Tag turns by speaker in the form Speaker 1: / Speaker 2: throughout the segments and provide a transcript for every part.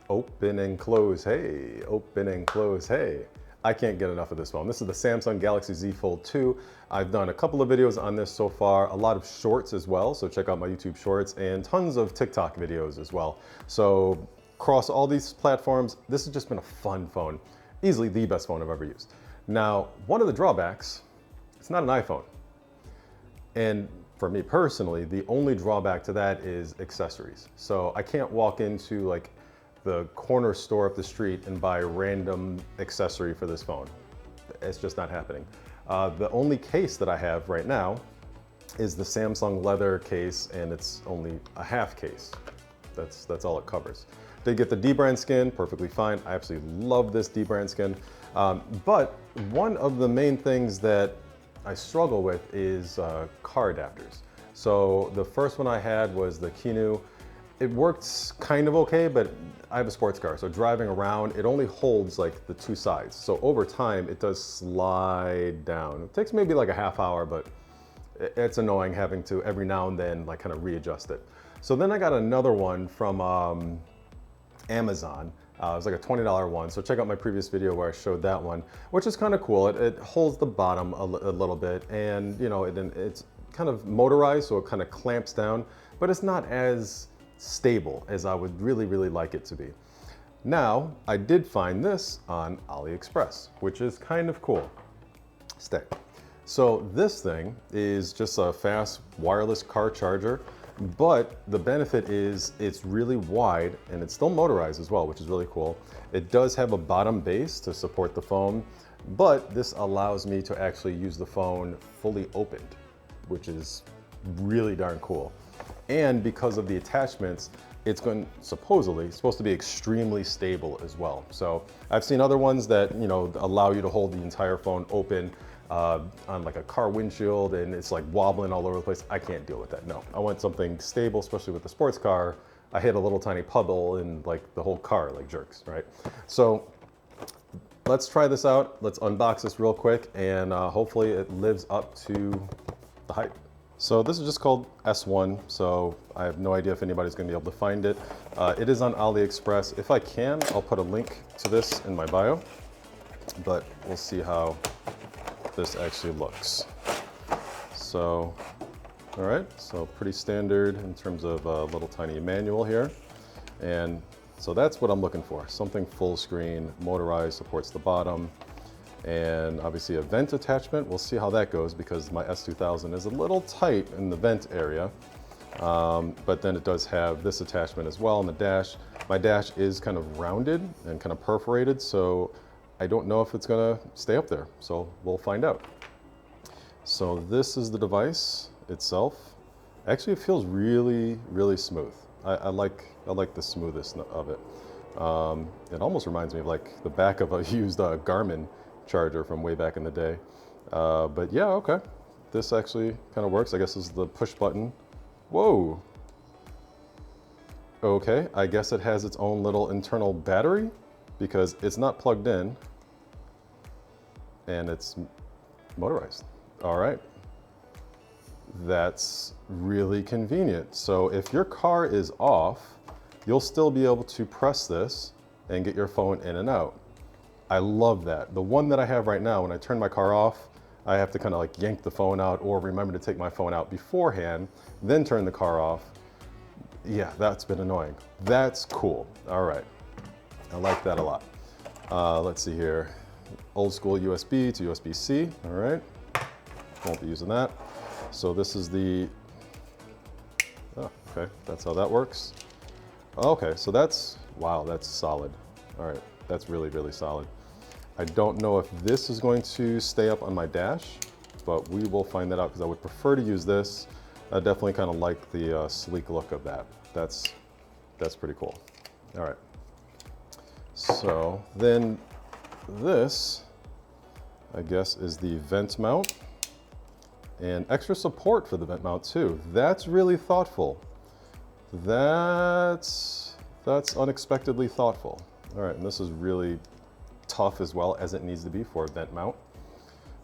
Speaker 1: Open and close, hey, open and close, hey. I can't get enough of this phone. This is the Samsung Galaxy Z Fold 2. I've done a couple of videos on this so far, a lot of shorts as well, so check out my YouTube shorts, and tons of TikTok videos as well. So across all these platforms, this has just been a fun phone. Easily the best phone I've ever used. Now, one of the drawbacks, it's not an iPhone. And for me personally, the only drawback to that is accessories. So I can't walk into like the corner store up the street and buy a random accessory for this phone. It's just not happening. The only case that I have right now is the Samsung leather case, and it's only a half case. That's all it covers. They get the D-brand skin, perfectly fine. I absolutely love this D-brand skin. But one of the main things that I struggle with is car adapters. So the first one I had was the Kinu. It works kind of okay, but I have a sports car, so driving around, it only holds like the two sides. So over time, it does slide down. It takes maybe like a half hour, but it's annoying having to every now and then like kind of readjust it. So then I got another one from Amazon. It was like a $20 one, so check out my previous video where I showed that one, which is kind of cool. It holds the bottom a little bit, and you know, it's kind of motorized, so it kind of clamps down, but it's not as stable as I would really like it to be. Now, I did find this on AliExpress, which is kind of cool. Stay. So this thing is just a fast wireless car charger, but the benefit is it's really wide and it's still motorized as well, which is really cool. It does have a bottom base to support the phone, but this allows me to actually use the phone fully opened, which is really darn cool. And because of the attachments, it's supposed to be extremely stable as well. So I've seen other ones that, you know, allow you to hold the entire phone open on like a car windshield, and it's like wobbling all over the place. I can't deal with that, no. I want something stable, especially with the sports car. I hit a little tiny puddle and like the whole car like jerks, right? So let's try this out. Let's unbox this real quick, and hopefully it lives up to the hype. So this is just called S1, so I have no idea if anybody's gonna be able to find it. It is on AliExpress. If I can, I'll put a link to this in my bio, but we'll see how this actually looks. So, all right, so pretty standard in terms of a little tiny manual here. And so that's what I'm looking for. Something full screen, motorized, supports the bottom, and obviously a vent attachment. We'll see how that goes because my S2000 is a little tight in the vent area. But then it does have this attachment as well on the dash. My dash is kind of rounded and kind of perforated, so I don't know if it's gonna stay up there. So we'll find out. So this is the device itself. Actually, it feels really smooth. I like the smoothness of it. It almost reminds me of like the back of a used Garmin charger from way back in the day. But yeah, okay. This actually kind of works. I guess this is the push button. Whoa. Okay, I guess it has its own little internal battery because it's not plugged in and it's motorized. All right. That's really convenient. So if your car is off, you'll still be able to press this and get your phone in and out. I love that. The one that I have right now, when I turn my car off, I have to kind of like yank the phone out or remember to take my phone out beforehand, then turn the car off. Yeah, that's been annoying. That's cool. All right. I like that a lot. Let's see here. Old school USB to USB-C. All right. Won't be using that. So this is the, oh, okay. That's how that works. Okay, so that's, wow, that's solid. All right, that's really solid. I don't know if this is going to stay up on my dash, but we will find that out because I would prefer to use this. I definitely kind of like the sleek look of that. That's pretty cool. All right. So then this, I guess, is the vent mount and extra support for the vent mount too. That's really thoughtful. That's unexpectedly thoughtful. All right, and this is really tough as well as it needs to be for a vent mount.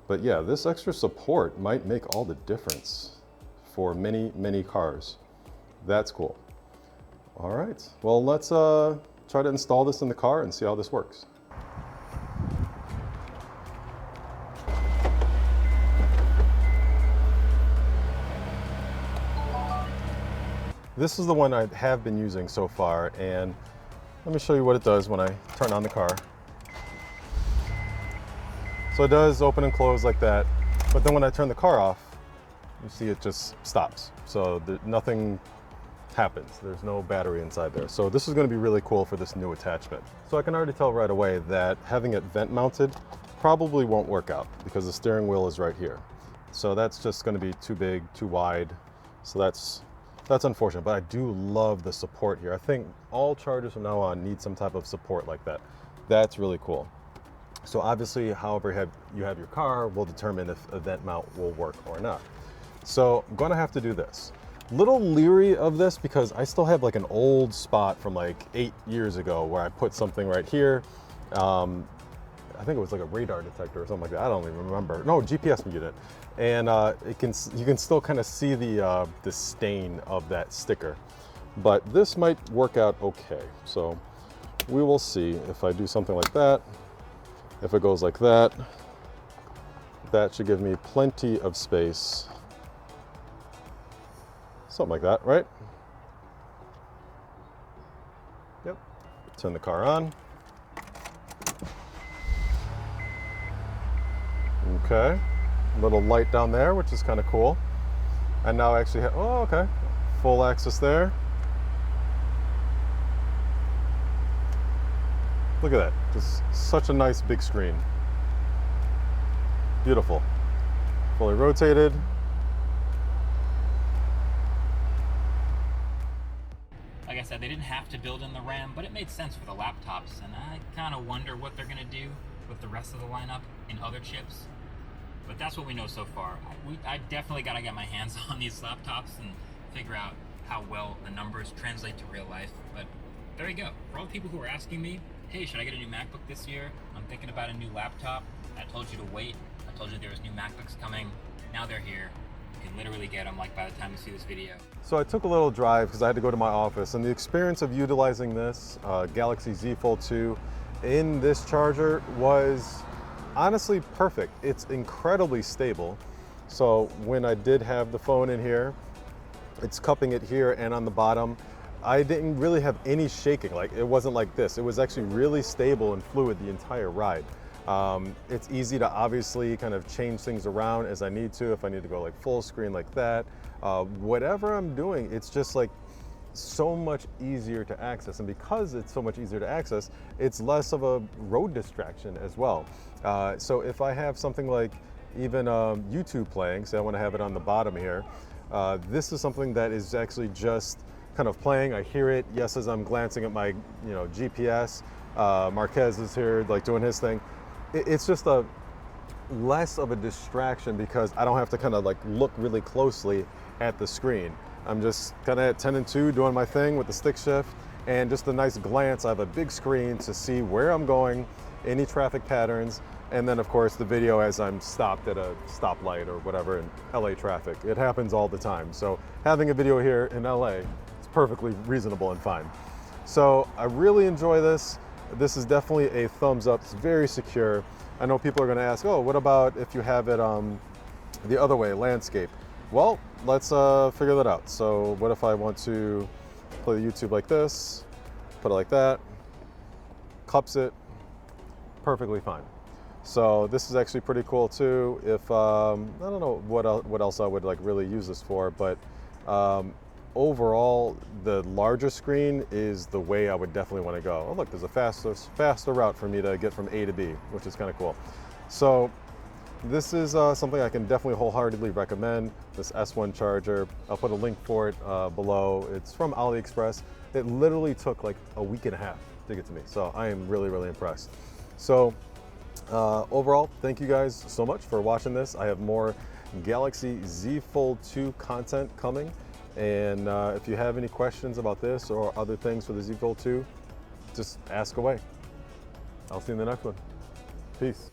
Speaker 1: But yeah, this extra support might make all the difference for many cars. That's cool. All right, well, let's try to install this in the car and see how this works. This is the one I have been using so far, and let me show you what it does when I turn on the car. So it does open and close like that, but then when I turn the car off, you see it just stops. So nothing happens. There's no battery inside there. So this is going to be really cool for this new attachment. So I can already tell right away that having it vent mounted probably won't work out because the steering wheel is right here. So that's just going to be too big, too wide. So that's unfortunate, but I do love the support here. I think all chargers from now on need some type of support like that. That's really cool. So obviously, however you have your car will determine if a vent mount will work or not. So I'm gonna have to do this. Little leery of this because I still have like an old spot from like 8 years ago where I put something right here. I think it was like a radar detector or something like that. I don't even remember. No, GPS unit. And you can still kind of see the stain of that sticker. But this might work out okay. So we will see if I do something like that. If it goes like that, that should give me plenty of space. Something like that, right? Yep. Turn the car on. Okay. Little light down there, which is kind of cool. And now I actually have, oh, okay. Full access there. Look at that. Just such a nice big screen. Beautiful. Fully rotated.
Speaker 2: Like I said, they didn't have to build in the RAM, but it made sense for the laptops, and I kind of wonder what they're going to do with the rest of the lineup in other chips. But that's what we know so far. I definitely got to get my hands on these laptops and figure out how well the numbers translate to real life. But there you go. For all the people who are asking me, hey, should I get a new MacBook this year? I'm thinking about a new laptop. I told you to wait. I told you there was new MacBooks coming. Now they're here. You can literally get them like by the time you see this video.
Speaker 1: So I took a little drive because I had to go to my office, and the experience of utilizing this Galaxy Z Fold 2 in this charger was honestly perfect. It's incredibly stable. So when I did have the phone in here, it's cupping it here and on the bottom. I didn't really have any shaking. Like, it wasn't like this. It was actually really stable and fluid the entire ride. It's easy to obviously kind of change things around as I need to, if I need to go like full screen like that. Whatever I'm doing, it's just like so much easier to access. And because it's so much easier to access, it's less of a road distraction as well. So if I have something like even YouTube playing, say I want to have it on the bottom here, this is something that is actually just kind of playing. I hear it, yes, as I'm glancing at my GPS. Marquez is here like doing his thing. It's just a less of a distraction because I don't have to kind of like look really closely at the screen. I'm just kind of at 10 and 2 doing my thing with the stick shift, and just a nice glance. I have a big screen to see where I'm going, any traffic patterns, and then of course the video as I'm stopped at a stoplight or whatever in LA traffic. It happens all the time. So having a video here in LA is perfectly reasonable and fine. So I really enjoy this. This is definitely a thumbs up. It's very secure. I know people are going to ask, oh, what about if you have it the other way, landscape? Well, let's figure that out. So what if I want to play the YouTube like this, put it like that, cups it, perfectly fine. So this is actually pretty cool too. If I don't know what else I would like really use this for, but overall, the larger screen is the way I would definitely want to go. Oh look, there's a faster route for me to get from A to B, which is kind of cool. So this is something I can definitely wholeheartedly recommend, this S1 charger. I'll put a link for it below. It's from AliExpress. It literally took like a week and a half to get to me. So I am really, really impressed. So overall, thank you guys so much for watching this. I have more Galaxy Z Fold 2 content coming. And if you have any questions about this or other things for the Z Fold 2, just ask away. I'll see you in the next one. Peace.